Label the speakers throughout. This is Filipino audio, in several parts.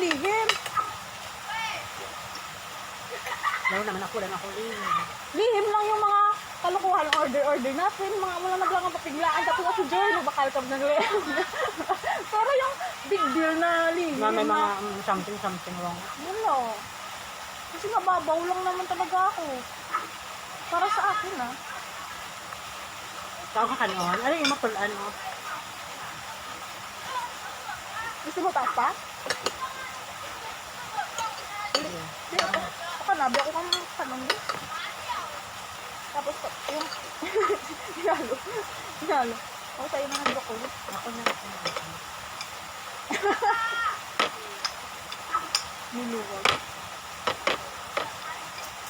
Speaker 1: Lihim.
Speaker 2: Lalo naman ako lang ako
Speaker 1: Lihim lang yung mga kalukuhan order natin. Mga wala na lang ang papiglaan. Tapos ako Joy, nagbakal ka ng lihim. Pero yung big deal na lihim.
Speaker 2: may mga something wrong.
Speaker 1: Wala. Kasi mababaw lang naman talaga ako. Para sa akin
Speaker 2: Tao ka kanon. Ano yung mapulaan mo?
Speaker 1: Gusto mo taas pa? Hindi ako. Nabi ako kang tanong din. Tapos yung hinalo. Ako tayo na nag-broccoli.
Speaker 2: Ako na.
Speaker 1: Niluwag.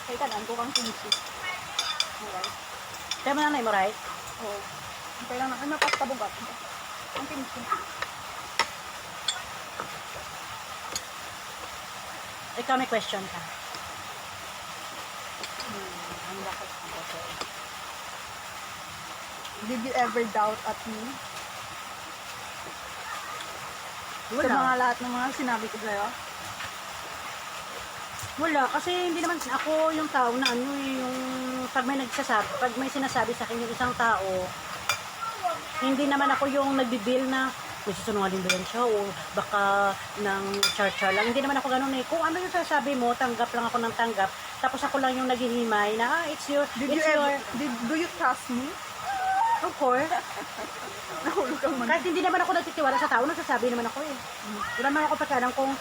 Speaker 1: Kaya kanan ko kang kimchi. Alright.
Speaker 2: Kaya mo nanay mo, right?
Speaker 1: Oo. Kaya lang ay mapasta bugat. Ang kimchi.
Speaker 2: Ikaw may question ka.
Speaker 1: Ano ba kasi? Did you ever doubt at me?
Speaker 2: Wala.
Speaker 1: Sa mga lahat ng mga sinabi ko sa'yo?
Speaker 2: Wala, kasi hindi naman ako yung tao na yung pag may sinasabi sa akin yung isang tao, hindi naman ako yung nagbibil na may susunungaling ba yan siya o baka ng char-char lang. Hindi naman ako ganun eh. Kung ano yung sasabi mo, tanggap lang ako ng tanggap. Tapos ako lang yung naghihimay na,
Speaker 1: Do you trust me?
Speaker 2: Of course.
Speaker 1: Nahulog kang man.
Speaker 2: Kahit hindi naman ako nagtitiwala sa tao, nagsasabi naman ako eh. Wala naman ako pakialam kung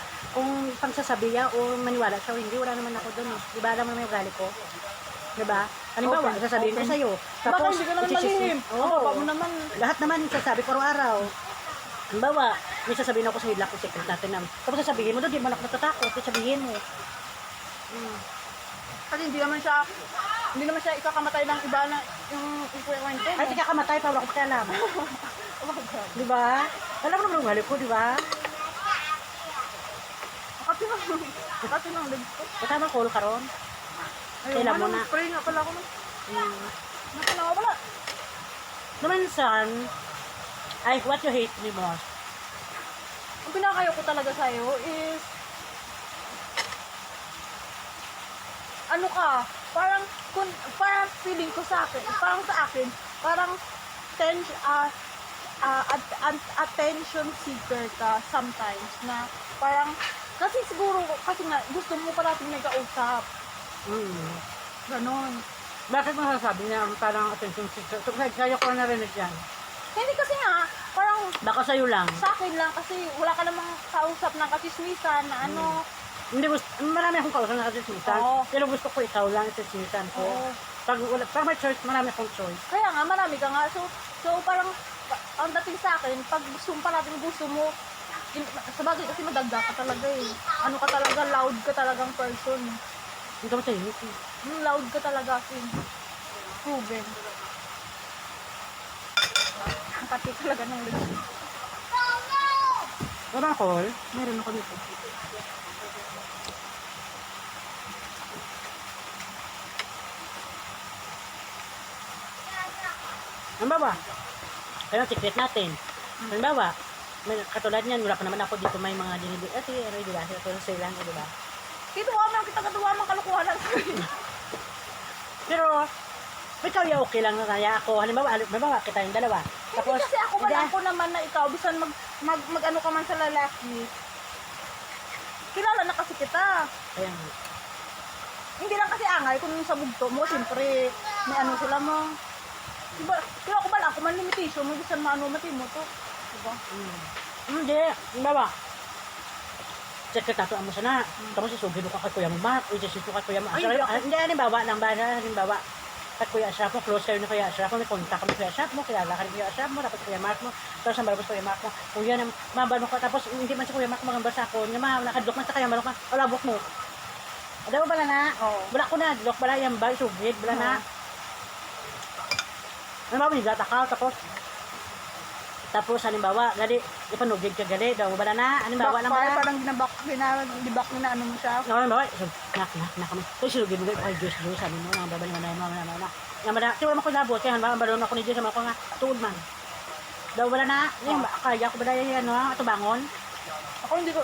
Speaker 2: pangsasabiya o maniwala siya o hindi. Wala naman ako doon eh. Diba alam naman yung ugali ko? Diba? Halimbawa, sasabihin ko sa'yo.
Speaker 1: Baka hindi ka naman malihim.
Speaker 2: Oo.
Speaker 1: Mo naman.
Speaker 2: Lahat naman sasabi ko araw-araw. Halimbawa, may sasabihin ako sa hilak yung secret natin naman. Tapos sasabihin mo doon, di man ako natatakot. Sasabihin mo.
Speaker 1: Kasi hindi naman siya ikakamatay ng iba na yung influence.
Speaker 2: Kahit ikakamatay pa, wala ko pakialam.
Speaker 1: Oh my God.
Speaker 2: Diba? Alam mo naman yung ugali ko, diba?
Speaker 1: Makati ng legs ko.
Speaker 2: Katama call ka ron. Kailan mo na.
Speaker 1: Spray nga pala ako nun. Nakalawa pala.
Speaker 2: Naman son, what you hate me most?
Speaker 1: Ang pinakayo ko talaga sa'yo is ano ka, parang feeling ko sa akin, parang attention seeker ka sometimes na parang kasi siguro kasi nga gusto mo parating may kausap. Ganon.
Speaker 2: Bakit mo sasabi niya parang attention seeker? So, kaya ko narinig yan.
Speaker 1: Hindi kasi nga, parang
Speaker 2: Baka sa'yo lang.
Speaker 1: sa akin lang kasi wala ka namang kausap ng kasismisan na ano.
Speaker 2: Hindi marami akong kausap na kasismisan.
Speaker 1: Oo.
Speaker 2: Pero gusto ko ikaw lang kasismisan ko.
Speaker 1: Oo.
Speaker 2: Pag may choice, marami akong choice.
Speaker 1: Kaya nga, marami ka nga. So parang, ang dating sa akin, pag gusto mo, sa bagay kasi madagda ka talaga eh. Ano ka talaga, loud ka talagang person.
Speaker 2: Hindi ko sa'yo.
Speaker 1: Loud ka talaga kasi. Proven. Ang pati talaga ng lips.
Speaker 2: Meron call? Meron ako dito. Halimbawa, kaya secret natin. Halimbawa, katulad niyan, wala pa naman ako dito may mga dinibig. Diba? Katulad sa ilang, diba?
Speaker 1: Kituwa man, kita katuwa man, kalukuhan lang sa'yo.
Speaker 2: Pero, ikaw ya okay lang na kaya ako. Halimbawa, kita yung dalawa.
Speaker 1: Tapos, hindi kasi ako naman na ikaw, bisan mag-ano ka man sa lalaki. Kilala na kasi kita.
Speaker 2: Kaya nga.
Speaker 1: Hindi lang kasi angay kung sa bugto mo, siyempre, may ano sila mo. Diba, kaya ako ba lang, kung man limitation mo, bisan mati mo to. Diba?
Speaker 2: Hindi. Halimbawa, secret nato mo sana. Tapos isugin mo ka kay Kuya Mark. O isisito ka kay Kuya Mark. Hindi, halimbawa lang ba na, halimbawa, kay Kuya Ashraf mo, close kayo ni Kuya Ashraf mo, may contact kami Kuya Ashraf mo, kilala ka ni Kuya Ashraf mo, tapos Kuya Mark mo, tapos ang balabas Kuya Mark mo, Kuya, mabano ka, tapos hindi man si Kuya Mark magamba sa ako, nakadlok man sa Kuya Mark mo, alabok mo. Ada mo bala na?
Speaker 1: Oo.
Speaker 2: Wala ko na, dlok bala yan ba, isugid, bala na. Halimbawa, nigata ka, tapos halimbawa, gali, ipanugid ka gali, daw bala na, halimbawa lang bala.
Speaker 1: Parang dinabak na ano mo siya.
Speaker 2: Halimbawa, nak kami. Kung sinugid mo, ay Diyos, sabi mo, mga babali mo na. Nga ba na, siya mo ko labot, kaya halimbawa, balon ako ni Diyos, sama ko nga, tuod man. Daw bala na, kaya ko ba na yan, ito bangon?
Speaker 1: Ako hindi ko,